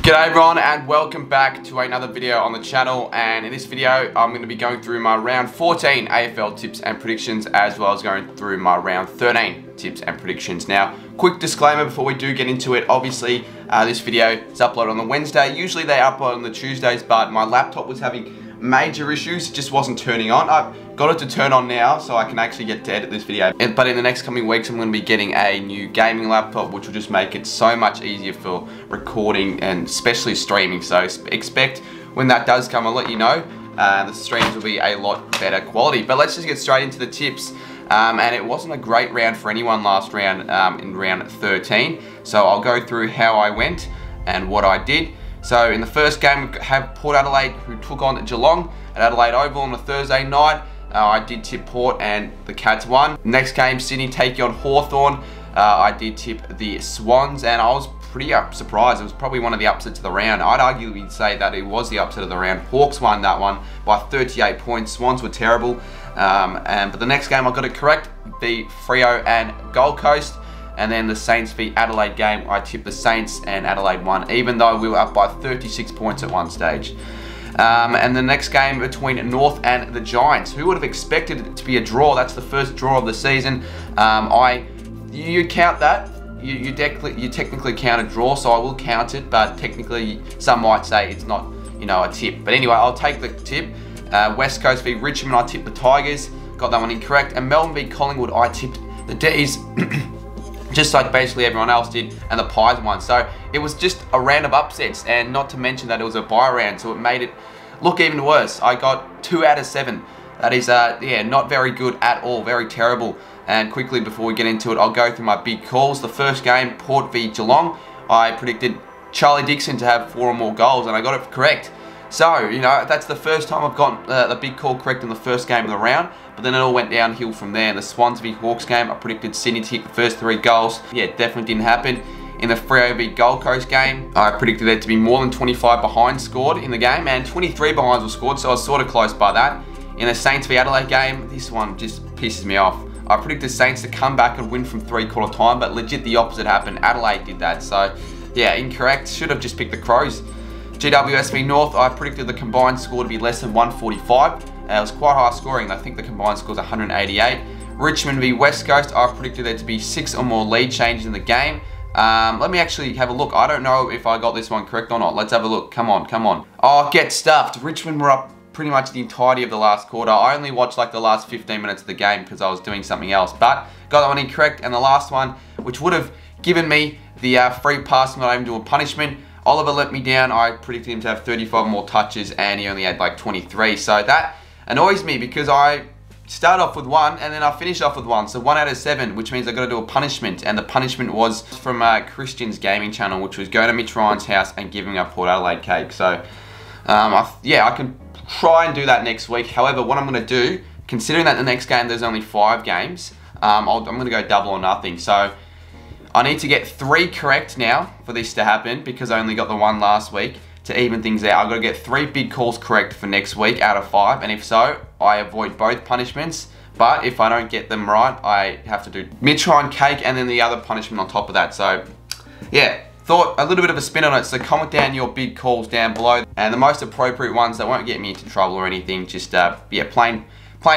G'day everyone and welcome back to another video on the channel, and in this video I'm going to be going through my round 14 AFL tips and predictions as well as going through my round 13 tips and predictions. Now, quick disclaimer before we do get into it, obviously this video is uploaded on the Wednesday. Usually they upload on the Tuesdays, but my laptop was having major issues, it just wasn't turning on. I've got it to turn on now so I can actually get to edit this video. But in the next coming weeks I'm going to be getting a new gaming laptop, which will just make it so much easier for recording and especially streaming. So expect when that does come, I'll let you know. The streams will be a lot better quality. But let's just get straight into the tips. And it wasn't a great round for anyone last round in round 13. So I'll go through how I went and what I did. So in the first game, we have Port Adelaide, who took on Geelong at Adelaide Oval on a Thursday night. I did tip Port and the Cats won. Next game, Sydney taking on Hawthorn. I did tip the Swans, and I was pretty surprised. It was probably one of the upsets of the round. I'd arguably say that it was the upset of the round. Hawks won that one by 38 points. Swans were terrible. But the next game I got it correct, beat Freo and Gold Coast. And then the Saints v Adelaide game, I tipped the Saints and Adelaide won, even though we were up by 36 points at one stage. And the next game between North and the Giants. Who would have expected it to be a draw? That's the first draw of the season. You count that. You technically count a draw, so I will count it, but technically some might say it's not, a tip. But anyway, I'll take the tip. West Coast v Richmond, I tipped the Tigers. Got that one incorrect. And Melbourne v Collingwood, I tipped the D's. Just like basically everyone else did, and the Pies won. So it was just a round of upsets, and not to mention that it was a bye round, so it made it look even worse. I got 2 out of 7. That is, yeah, not very good at all, very terrible. And quickly before we get into it, I'll go through my big calls. The first game, Port v Geelong, I predicted Charlie Dixon to have 4 or more goals, and I got it correct. So, that's the first time I've gotten the big call correct in the first game of the round, but then it all went downhill from there. In the Swans v Hawks game, I predicted Sydney to hit the first 3 goals. Yeah, it definitely didn't happen. In the Freo v Gold Coast game, I predicted there to be more than 25 behinds scored in the game, and 23 behinds were scored, so I was sort of close by that. In the Saints v Adelaide game, this one just pisses me off. I predicted Saints to come back and win from 3/4 time, but legit the opposite happened. Adelaide did that, so yeah, incorrect. Should have just picked the Crows. GWS v North, I predicted the combined score to be less than 145. It was quite high scoring. I think the combined score is 188. Richmond v West Coast, I predicted there to be 6 or more lead changes in the game. Let me actually have a look. I don't know if I got this one correct or not. Let's have a look. Come on, come on. Oh, get stuffed. Richmond were up pretty much the entirety of the last quarter. I only watched like the last 15 minutes of the game because I was doing something else. But got that one incorrect. And the last one, which would have given me the free pass, not even to a punishment. Oliver let me down. I predicted him to have 35 more touches and he only had like 23. So that annoys me because I start off with 1 and then I finish off with 1. So 1 out of 7, which means I got to do a punishment. And the punishment was from Christian's gaming channel, which was going to Mitch Ryan's house and giving up Port Adelaide cake. So yeah, I can try and do that next week. However, what I'm going to do, considering that the next game there's only 5 games, I'm going to go double or nothing. So I need to get 3 correct now for this to happen because I only got the 1 last week to even things out. I've got to get 3 big calls correct for next week out of 5, and if so, I avoid both punishments. But if I don't get them right, I have to do Mitch Ryan cake and then the other punishment on top of that. So yeah, thought a little bit of a spin on it. So comment down your big calls down below, and the most appropriate ones that won't get me into trouble or anything. Just yeah, plain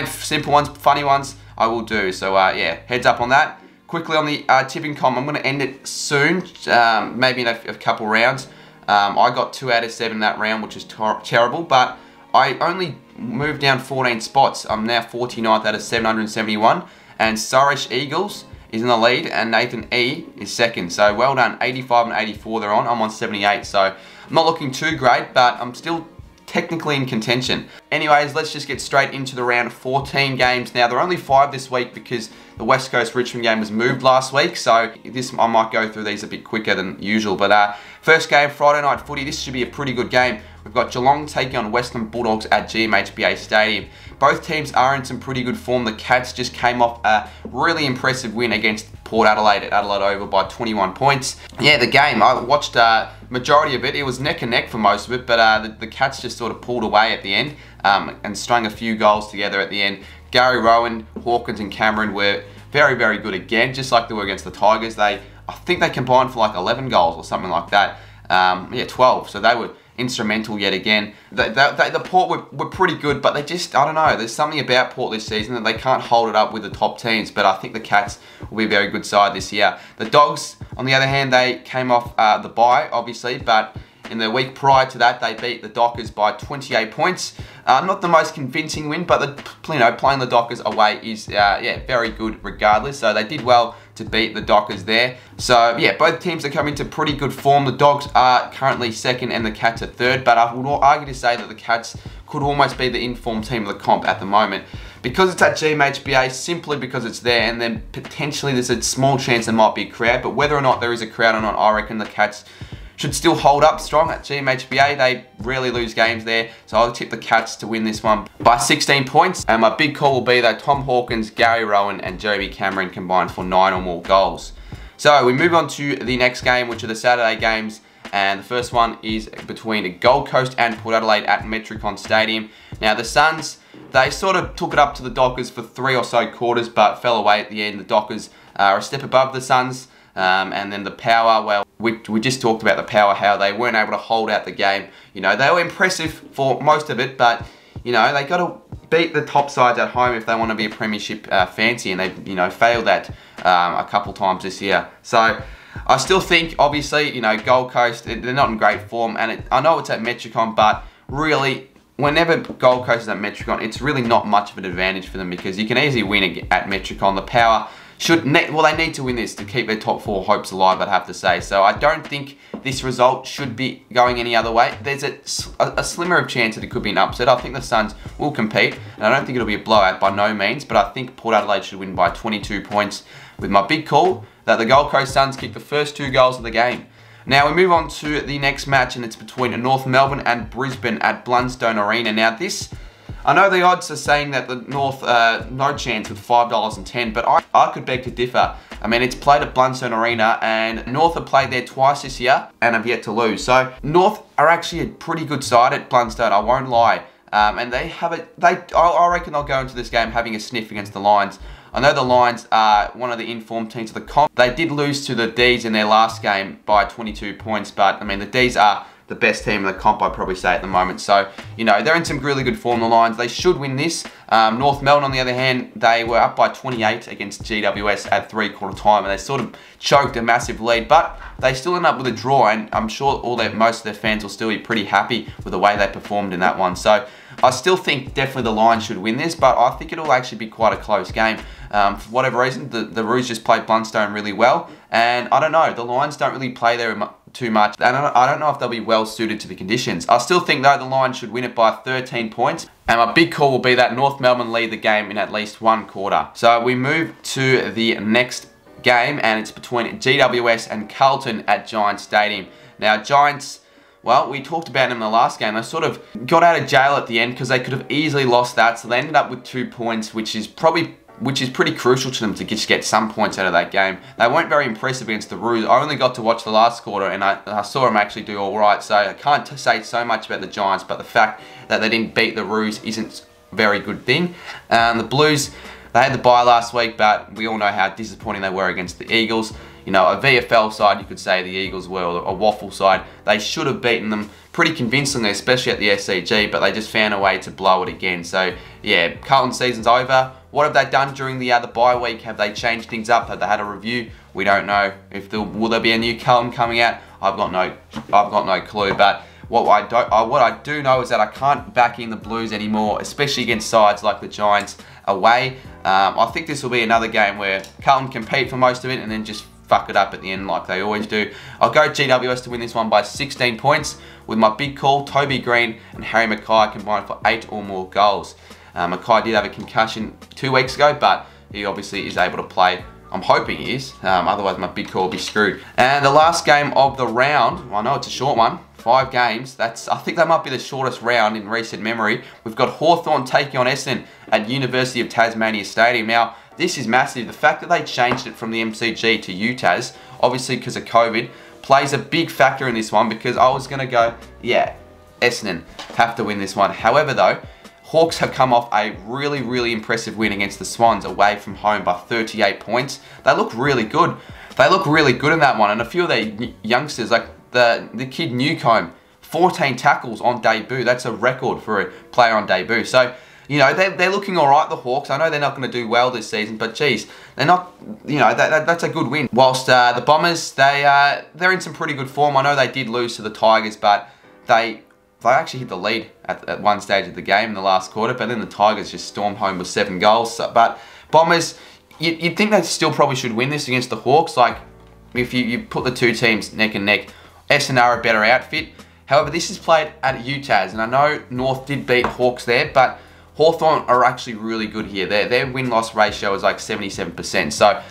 simple ones, funny ones, I will do. So yeah, heads up on that. Quickly on the tipping comp, I'm going to end it soon, maybe in a couple rounds. I got 2 out of 7 in that round, which is terrible, but I only moved down 14 spots. I'm now 49th out of 771, and Surish Eagles is in the lead, and Nathan E is second. So well done, 85 and 84 they're on. I'm on 78, so I'm not looking too great, but I'm still technically in contention. Anyways, let's just get straight into the round 14 games. Now, there are only 5 this week because the West Coast Richmond game was moved last week, so I might go through these a bit quicker than usual. But first game, Friday night footy. This should be a pretty good game. We've got Geelong taking on Western Bulldogs at GMHBA Stadium. Both teams are in some pretty good form. The Cats just came off a really impressive win against Port Adelaide at Adelaide Oval by 21 points. Yeah, the game, I watched majority of it. It was neck and neck for most of it, but the Cats just sort of pulled away at the end and strung a few goals together at the end. Gary Rowan, Hawkins and Cameron were very, very good again, just like they were against the Tigers. I think they combined for like 11 goals or something like that. Yeah, 12. So they were instrumental yet again. The Port were pretty good, but they just, I don't know, there's something about Port this season that they can't hold it up with the top teams, but I think the Cats will be a very good side this year. The Dogs, on the other hand, they came off the bye, obviously, but in the week prior to that, they beat the Dockers by 28 points. Not the most convincing win, but playing the Dockers away is yeah, very good regardless. So they did well to beat the Dockers there. So yeah, both teams are coming to pretty good form. The Dogs are currently second and the Cats are third, but I would argue to say that the Cats could almost be the informed team of the comp at the moment. Because it's at GMHBA, simply because it's there, and then potentially there's a small chance there might be a crowd, but whether or not there is a crowd or not, I reckon the Cats should still hold up strong at GMHBA. They rarely lose games there, so I'll tip the Cats to win this one by 16 points. And my big call will be that Tom Hawkins, Gary Rowan and Jeremy Cameron combined for 9 or more goals. So we move on to the next game, which are the Saturday games. And the first one is between Gold Coast and Port Adelaide at Metricon Stadium. Now the Suns, they sort of took it up to the Dockers for 3 or so quarters, but fell away at the end. The Dockers are a step above the Suns. And then the Power, well, we just talked about the Power, how they weren't able to hold out the game. You know, they were impressive for most of it, but, you know, they got to beat the top sides at home if they want to be a premiership fancy, and they've, you know, failed that a couple times this year. So I still think, obviously, you know, Gold Coast, they're not in great form, and I know it's at Metricon, but really, whenever Gold Coast is at Metricon, it's really not much of an advantage for them because you can easily win at Metricon. The Power they need to win this to keep their top 4 hopes alive, I'd have to say. So I don't think this result should be going any other way. There's a slimmer of chance that it could be an upset. I think the Suns will compete, and I don't think it'll be a blowout by no means, but I think Port Adelaide should win by 22 points with my big call that the Gold Coast Suns kick the first 2 goals of the game. Now we move on to the next match, and it's between North Melbourne and Brisbane at Blundstone Arena. Now this, I know the odds are saying that the North, no chance with $5.10, but I could beg to differ. I mean, it's played at Blundstone Arena, and North have played there twice this year and have yet to lose. So North are actually a pretty good side at Blundstone, I won't lie. And they have I reckon they'll go into this game having a sniff against the Lions. I know the Lions are one of the informed teams of the comp. They did lose to the D's in their last game by 22 points, but I mean, the D's are the best team in the comp, I'd probably say, at the moment. So, you know, they're in some really good form, the Lions. They should win this. North Melbourne, on the other hand, they were up by 28 against GWS at 3/4 time, and they sort of choked a massive lead, but they still end up with a draw, and I'm sure most of their fans will still be pretty happy with the way they performed in that one. So I still think definitely the Lions should win this, but I think it'll actually be quite a close game. For whatever reason, the Roos just played Blundstone really well, and I don't know, the Lions don't really play there too much, and I don't know if they'll be well suited to the conditions. I still think though the Lions should win it by 13 points, and my big call will be that North Melbourne lead the game in at least 1 quarter. So we move to the next game, and it's between GWS and Carlton at Giants Stadium. Now Giants, well, we talked about them in the last game. They sort of got out of jail at the end because they could have easily lost that, so they ended up with 2 points, which is pretty crucial to them to just get some points out of that game. They weren't very impressive against the Roos. I only got to watch the last quarter, and I saw them actually do all right, so I can't say so much about the Giants, but the fact that they didn't beat the Roos isn't a very good thing. The Blues, they had the bye last week, but we all know how disappointing they were against the Eagles. You know, a VFL side, you could say the Eagles were, or a waffle side. They should have beaten them pretty convincingly, especially at the SCG, but they just found a way to blow it again. So, yeah, Carlton season's over. What have they done during the bye week? Have they changed things up? Have they had a review? We don't know. Will there be a new Carlton coming out? I've got no clue. But what I do know is that I can't back in the Blues anymore, especially against sides like the Giants away. I think this will be another game where Carlton compete for most of it and then just fuck it up at the end like they always do. I'll go GWS to win this one by 16 points with my big call, Toby Green and Harry Mackay combined for 8 or more goals. Mackay did have a concussion 2 weeks ago, but he obviously is able to play. I'm hoping he is, otherwise my big call will be screwed. And the last game of the round, I know it's a short one, 5 games. I think that might be the shortest round in recent memory. We've got Hawthorn taking on Essendon at University of Tasmania Stadium. Now, this is massive. The fact that they changed it from the MCG to UTAS, obviously because of COVID, plays a big factor in this one, because I was going to go, yeah, Essendon have to win this one. However though, Hawks have come off a really, really impressive win against the Swans away from home by 38 points. They look really good. They look really good in that one, and a few of their youngsters, like the kid Newcomb, 14 tackles on debut. That's a record for a player on debut. So, you know, they're looking all right, the Hawks. I know they're not going to do well this season, but geez, they're not, you know, that's a good win. Whilst the Bombers, they're in some pretty good form. I know they did lose to the Tigers, but they actually hit the lead at one stage of the game in the last quarter, but then the Tigers just stormed home with 7 goals. So, but Bombers, you'd think they still probably should win this against the Hawks. Like, if you put the two teams neck and neck, Essendon are a better outfit. However, this is played at UTAS, and I know North did beat Hawks there, but Hawthorn are actually really good here. Their win-loss ratio is like 77%. So,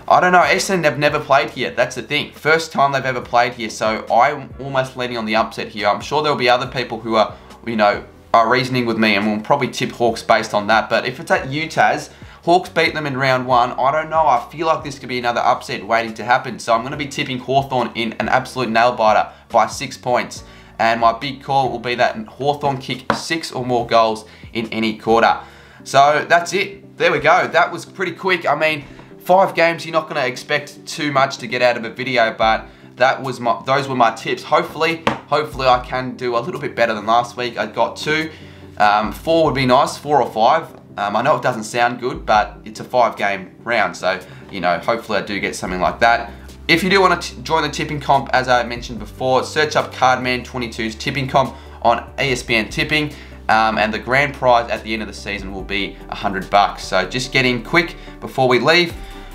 I don't know. Essendon have never played here. That's the thing. First time they've ever played here. So, I'm almost leaning on the upset here. I'm sure there'll be other people who are, you know, are reasoning with me, and we'll probably tip Hawks based on that. But if it's at UTAS, Hawks beat them in round 1. I don't know. I feel like this could be another upset waiting to happen. So, I'm going to be tipping Hawthorn in an absolute nail-biter by 6 points. And my big call will be that Hawthorn kick 6 or more goals in any quarter. So that's it. There we go. That was pretty quick. I mean, 5 games, you're not going to expect too much to get out of a video, but those were my tips. Hopefully I can do a little bit better than last week. I got 2. 4 would be nice, 4 or 5. I know it doesn't sound good, but it's a 5-game round, so, you know, hopefully I do get something like that. If you do want to join the tipping comp, as I mentioned before, search up Cardman22's tipping comp on ESPN Tipping, and the grand prize at the end of the season will be $100. So just get in quick before we leave.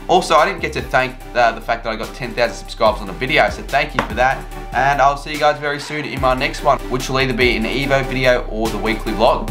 Also, I didn't get to thank the fact that I got 10,000 subscribers on the video, so thank you for that. And I'll see you guys very soon in my next one, which will either be an Evo video or the weekly vlog.